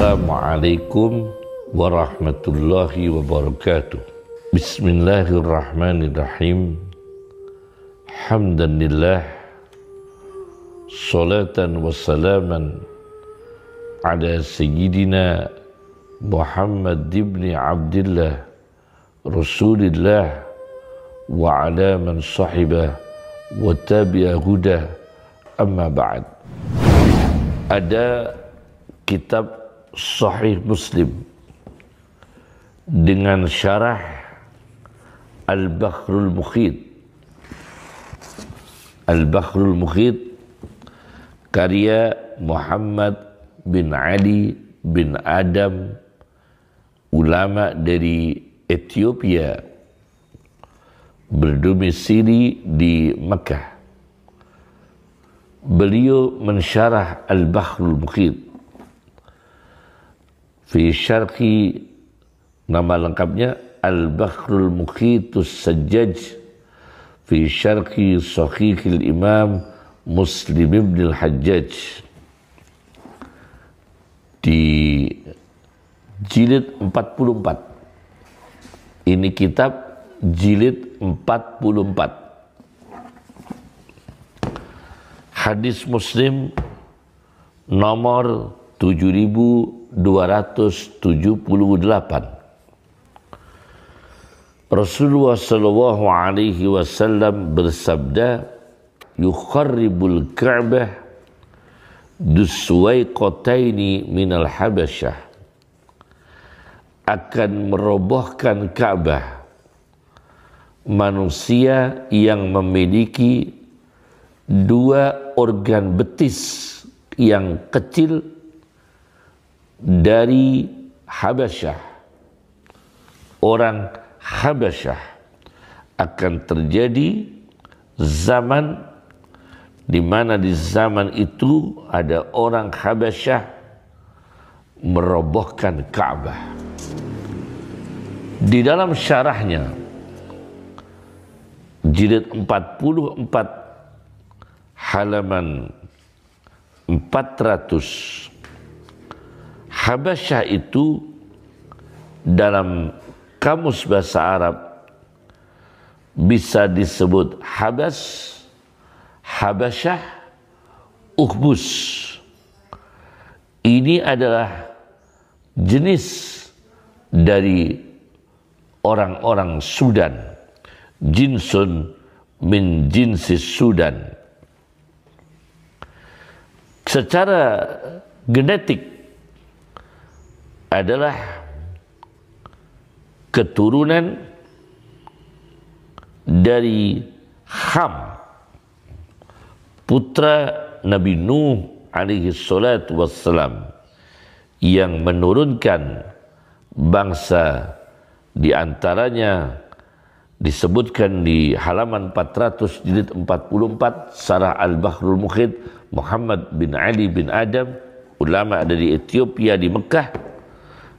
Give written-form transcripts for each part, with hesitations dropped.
Assalamualaikum warahmatullahi wabarakatuh. Bismillahirrahmanirrahim. Hamdanillah, salatan wassalaman ala sayyidina Muhammad ibn Abdillah Rasulillah wa ala man sahibah wa tabi'a huda, amma ba'd. Ada kitab Sahih Muslim dengan syarah Al-Bahrul Muhit. Al-Bahrul Muhit karya Muhammad bin Ali bin Adam, ulama dari Ethiopia, berdomisili di Mekah. Beliau mensyarah Al-Bahrul Muhit fi syarhi, nama lengkapnya Al-Bahrul Muhitus Sajjaj fi syarhi Sahihil Imam Muslim ibn al-Hajjaj, di jilid 44. Ini kitab jilid 44. Hadis Muslim nomor 7278. Rasulullah sallallahu alaihi wasallam bersabda, yukharribul Ka'bah duswaiqataini minal Habasyah, akan merobohkan Ka'bah manusia yang memiliki dua organ betis yang kecil dari Habasyah, orang Habasyah. Akan terjadi zaman di mana di zaman itu ada orang Habasyah merobohkan Ka'bah. Di dalam syarahnya jilid 44 halaman 400, Habasyah itu dalam kamus bahasa Arab bisa disebut Habas, Habasyah, Ukhbus. Ini adalah jenis dari orang-orang Sudan, jinsun min jinsis Sudan. Secara genetik adalah keturunan dari Ham, putra Nabi Nuh alaihi salatu wassalam, yang menurunkan bangsa, di antaranya disebutkan di halaman 400 jilid 44 Syarah Al-Bahrul Muhit, Muhammad bin Ali bin Adam, ulama dari Ethiopia di Mekah.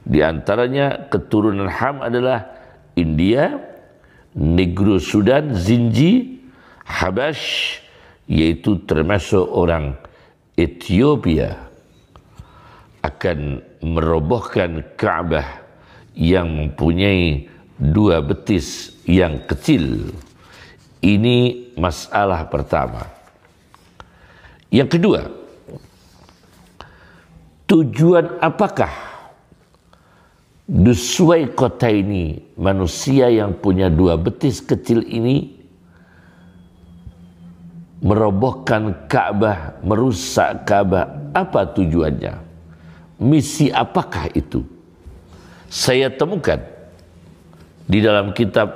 Di antaranya keturunan Ham adalah India, Negro Sudan, Zinji, Habash, yaitu termasuk orang Ethiopia, akan merobohkan Ka'bah yang mempunyai dua betis yang kecil. Ini masalah pertama. Yang kedua, tujuan apakah duswaiqataini, manusia yang punya dua betis kecil ini, merobohkan Ka'bah, merusak Ka'bah? Apa tujuannya? Misi apakah itu? Saya temukan di dalam kitab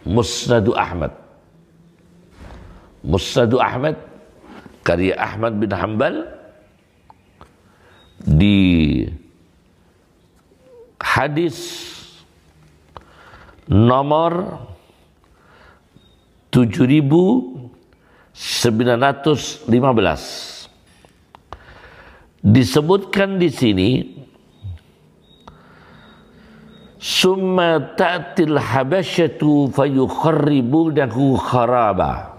Musnadu Ahmad. Musnadu Ahmad karya Ahmad bin Hanbal, di hadis nomor 7915 disebutkan di sini, summa ta'til habasyatu fayukharribunahu kharaba,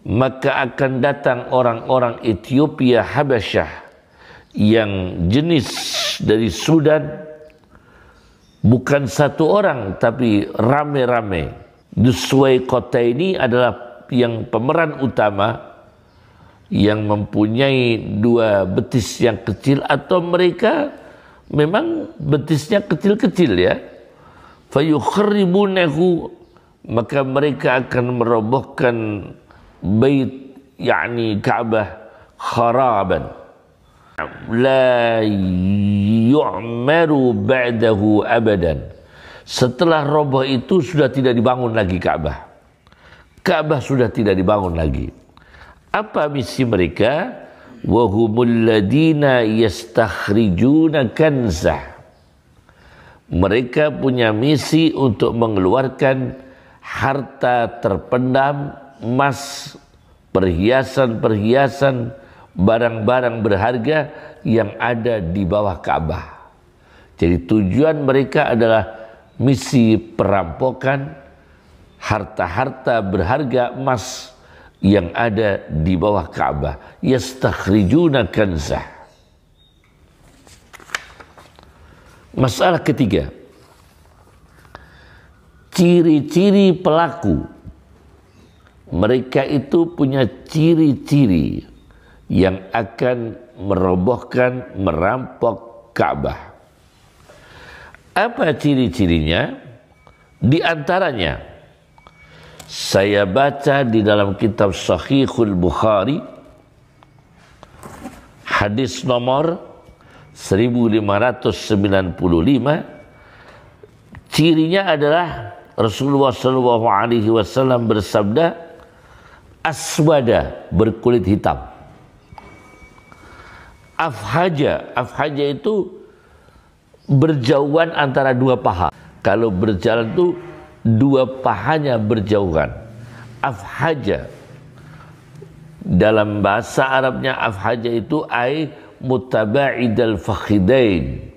maka akan datang orang-orang Ethiopia Habasyah yang jenis dari Sudan, bukan satu orang tapi rame-rame. Duswai kota ini adalah yang pemeran utama yang mempunyai dua betis yang kecil, atau mereka memang betisnya kecil-kecil ya. Fayukhribunahu, maka mereka akan merobohkan bait yakni Ka'bah kharaban la yu'maru ba'dahu abadan. Setelah roboh itu sudah tidak dibangun lagi Ka'bah. Ka'bah sudah tidak dibangun lagi. Apa misi mereka? Wahumul ladina yastakhrijuna kanzah. Mereka punya misi untuk mengeluarkan harta terpendam, emas, perhiasan-perhiasan, barang-barang berharga yang ada di bawah Ka'bah. Jadi tujuan mereka adalah misi perampokan harta-harta berharga emas yang ada di bawah Ka'bah. Yastakhrijuna kanzah. Masalah ketiga, ciri-ciri pelaku. Mereka itu punya ciri-ciri yang akan merobohkan, merampok Ka'bah. Apa ciri-cirinya? Di antaranya, saya baca di dalam kitab Sahihul Bukhari, hadis nomor 1595, cirinya adalah Rasulullah SAW bersabda, aswada, berkulit hitam. Afhaja, afhaja itu berjauhan antara dua paha. Kalau berjalan itu dua pahanya berjauhan. Afhaja, dalam bahasa Arabnya afhaja itu ay mutaba'idal fakhidain.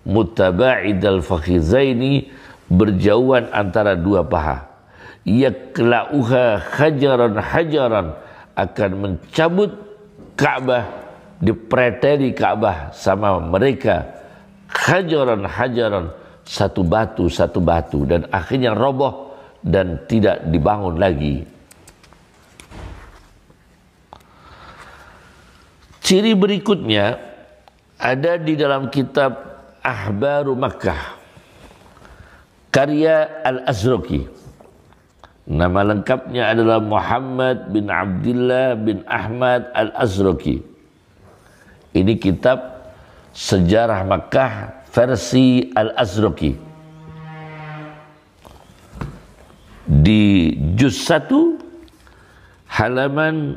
Mutaba'idal fakhidaini, berjauhan antara dua paha. Yakla'uha hajaran hajaran, akan mencabut Ka'bah, dipreteli Ka'bah sama mereka hajaran hajaran, satu batu, dan akhirnya roboh dan tidak dibangun lagi. Ciri berikutnya ada di dalam kitab Ahbaru Makkah, karya Al-Azraqi. Nama lengkapnya adalah Muhammad bin Abdullah bin Ahmad Al-Azraqi. Ini kitab Sejarah Makkah versi Al-Azraqi. Di juz 1 halaman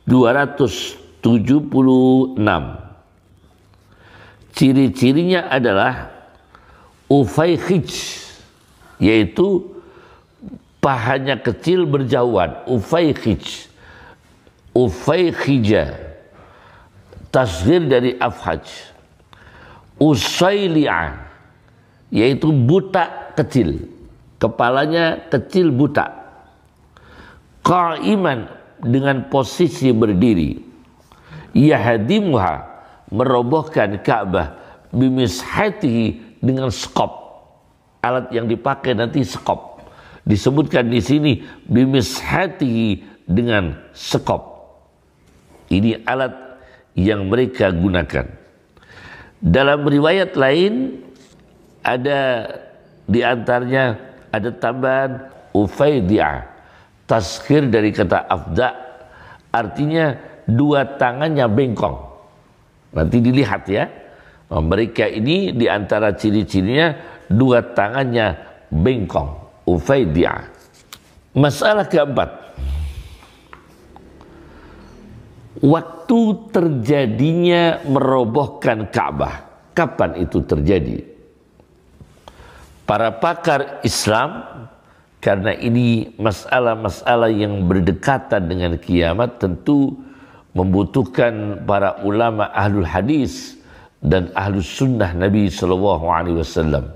276. Ciri-cirinya adalah ufaykhij, yaitu pahanya kecil berjauhan. Ufaykhij, ufaykhija, tasghir dari afhaj. Usayli'a, yaitu buta kecil, kepalanya kecil buta. Qa'iman, dengan posisi berdiri. Yahdimuha, merobohkan Ka'bah. Bimishatihi, dengan skop. Alat yang dipakai nanti skop. Disebutkan di sini bimishatihi, dengan skop. Ini alat yang mereka gunakan. Dalam riwayat lain ada di antaranya ada tambahan ufaidi'ah, tasghir dari kata afda, artinya dua tangannya bengkong. Nanti dilihat ya, mereka ini di antara ciri-cirinya dua tangannya bengkong, ufaidi'ah. Masalah keempat, waktu terjadinya merobohkan Ka'bah. Kapan itu terjadi? Para pakar Islam, karena ini masalah-masalah yang berdekatan dengan kiamat, tentu membutuhkan para ulama ahlul hadis dan ahlus sunnah Nabi SAW.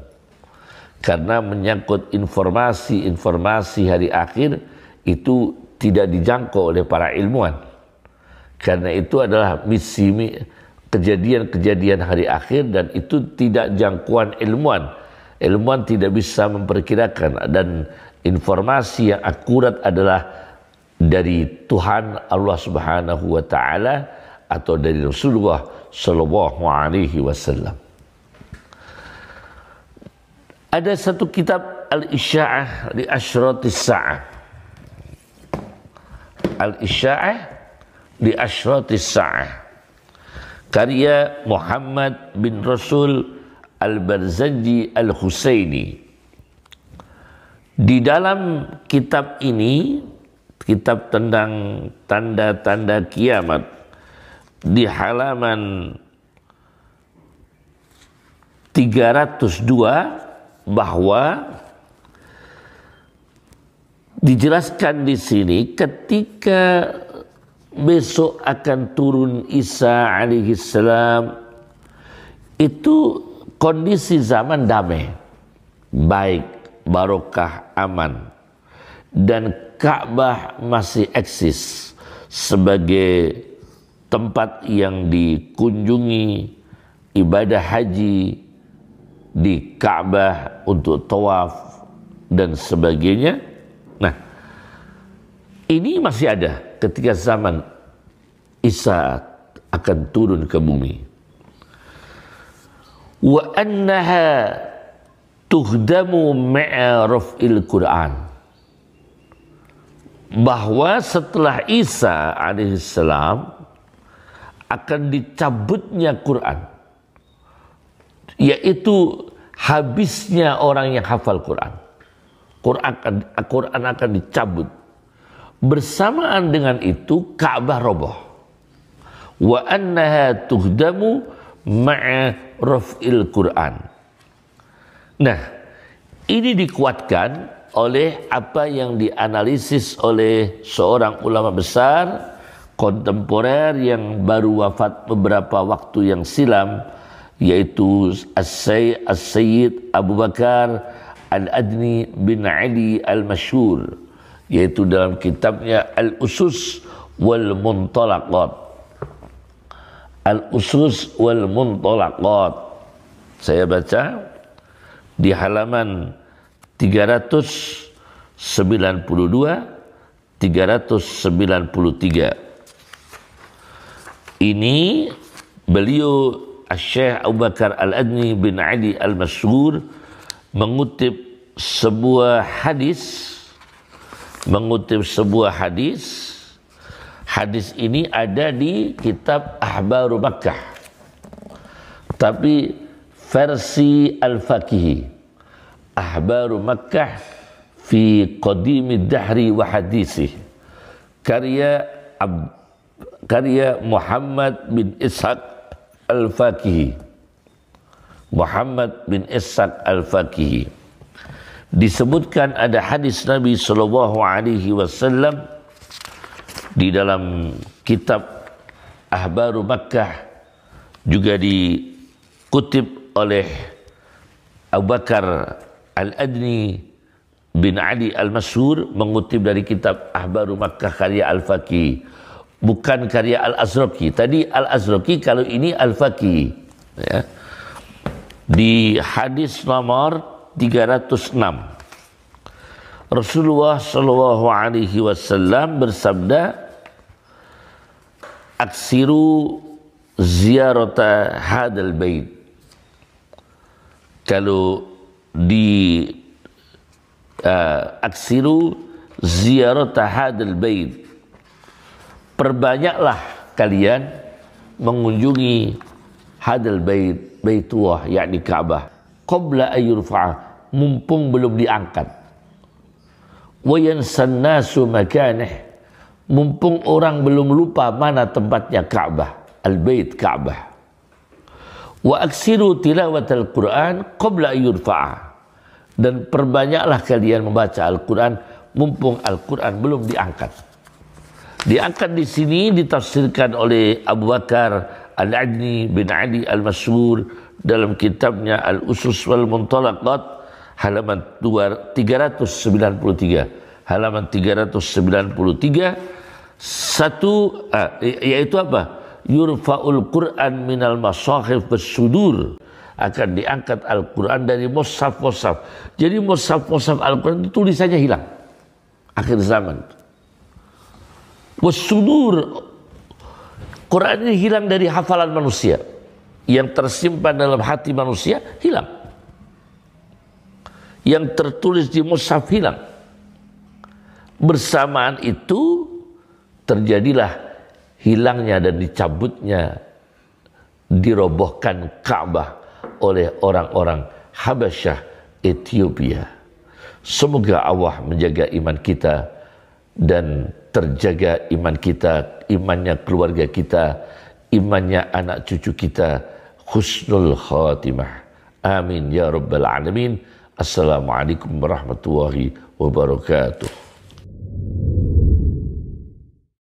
Karena menyangkut informasi-informasi hari akhir itu tidak dijangkau oleh para ilmuwan. Karena itu adalah misi kejadian-kejadian hari akhir, dan itu tidak jangkauan ilmuwan. Ilmuwan tidak bisa memperkirakan, dan informasi yang akurat adalah dari Tuhan Allah Subhanahu wa taala atau dari Rasulullah sallallahu alaihi wasallam. Ada satu kitab Al-Isya'ah li Asyratis Sa'ah. Al-Isya'ah li Asyratis Sa'ah. Karya Muhammad bin Rasul Al-Barzanji Al-Husaini. Di dalam kitab ini, kitab tentang tanda-tanda kiamat, di halaman 302 bahwa dijelaskan di sini ketika besok akan turun Isa alaihi salam, itu kondisi zaman damai, baik, barokah, aman, dan Ka'bah masih eksis sebagai tempat yang dikunjungi ibadah haji, di Ka'bah untuk tawaf dan sebagainya. Nah, ini masih ada ketika zaman Isa akan turun ke bumi. Wa annaha tuhdamu ma'a raf'il Qur'an, bahwa setelah Isa alaihissalam akan dicabutnya Quran, yaitu habisnya orang yang hafal Quran. Quran akan dicabut. Bersamaan dengan itu Ka'bah roboh. Wa annaha tuhdamu ma'a raf'il Quran. Nah, ini dikuatkan oleh apa yang dianalisis oleh seorang ulama besar kontemporer yang baru wafat beberapa waktu yang silam, yaitu As-Sayyid Abu Bakar Al-Adni bin Ali Al-Masyhur, yaitu dalam kitabnya Al-Usus wal Muntalaqat. Al-Usus wal Muntalaqat. Saya baca di halaman 392 393. Ini beliau Syekh Abu Bakar Al-Adni bin Ali Al-Masyhur mengutip sebuah hadis. Hadis ini ada di kitab Ahbaru Makkah, tapi versi Al-Faqihi. Ahbaru Makkah fi Qadimid Dahri wa Hadisih, karya Muhammad bin Ishaq Al-Faqihi. Muhammad bin Ishaq Al-Faqihi. Disebutkan ada hadis Nabi sallallahu alaihi wasallam di dalam kitab Ahbaru Makkah, juga dikutip oleh Abu Bakar Al-Adni bin Ali Al-Masyhur, mengutip dari kitab Ahbaru Makkah karya Al-Faqih, bukan karya Al-Azraqi. Tadi Al-Azraqi, kalau ini Al-Faqih, ya. Di hadis nomor 306, Rasulullah sallallahu alaihi wasallam bersabda, aksiru ziyarata hadal bait. Kalau di aksiru ziyarata hadal bait, perbanyaklah kalian mengunjungi hadal bait, baitullah, yakni Ka'bah, qabla ayyurfa'ah, mumpung belum diangkat. Wa yansan nasu makanih, mumpung orang belum lupa mana tempatnya Ka'bah, al-bait Ka'bah. Wa aksiru tilawatal Qur'an qabla ayyurfa'ah, dan perbanyaklah kalian membaca Al-Quran mumpung Al-Quran belum diangkat. Diangkat di sini ditafsirkan oleh Abu Bakar Al-Adni bin Ali Al-Masyhur dalam kitabnya Al-Usus wal Muntalaqat, halaman 393. Halaman 393, yaitu apa? yurfa'ul Qur'an minal masahif bersudur, akan diangkat Al-Quran dari mushaf-mushaf. Jadi mushaf-mushaf Al-Quran itu tulisannya hilang akhir zaman. Bersudur, Quran ini hilang dari hafalan manusia, yang tersimpan dalam hati manusia hilang, yang tertulis di mushaf hilang. Bersamaan itu terjadilah hilangnya dan dicabutnya, dirobohkan Ka'bah oleh orang-orang Habasyah, Ethiopia. Semoga Allah menjaga iman kita dan terjaga iman kita, imannya keluarga kita, imannya anak cucu kita, husnul khatimah. Amin ya rabbal alamin. Assalamualaikum warahmatullahi wabarakatuh.